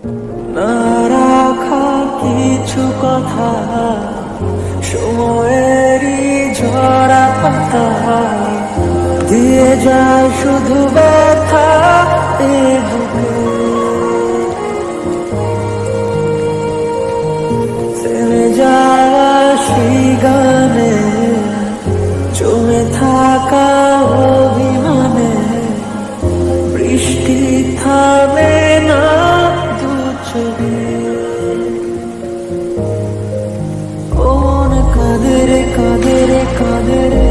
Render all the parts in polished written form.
না রাখা কিছু কথা সময়েরই ঝরা পাতা দিয়ে যায় শুধু ব্যথা এ বুকে। থেমে যাওয়া সেই গানে জমে থাকা অভিমানে বৃষ্টি থামে না দু চোখে। কোন কাঁদে রে কাঁদে রে কাঁদে রে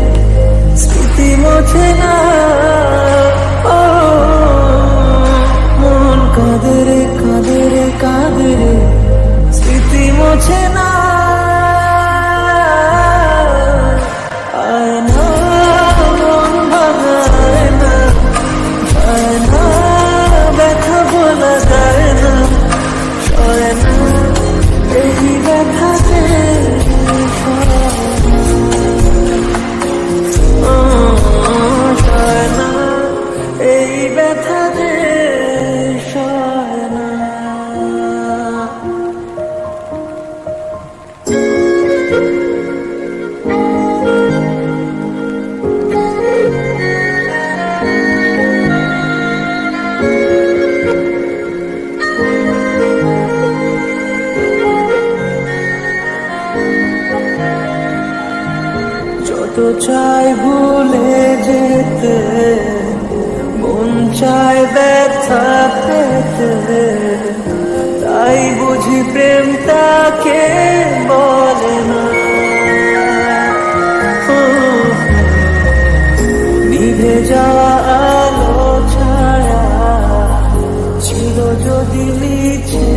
স্মৃতি মোছে না। ও মন কাঁদে রে কাঁদে রে কাঁদে রে স্মৃতি মোছে না। আয় না মন ভাঙায় না, যায় না ব্যথা বলা যায় না, সয় না এই ব্যথাতে সয় না এই ব্যথাতে সয় না। যত চাই ভুলে যেতে মন চায় ব্যথা পেতে, তাই বুঝি প্রেম তাকে বলে না। নিভে যাওয়া আলো ছায়া ছিল যদি নিচে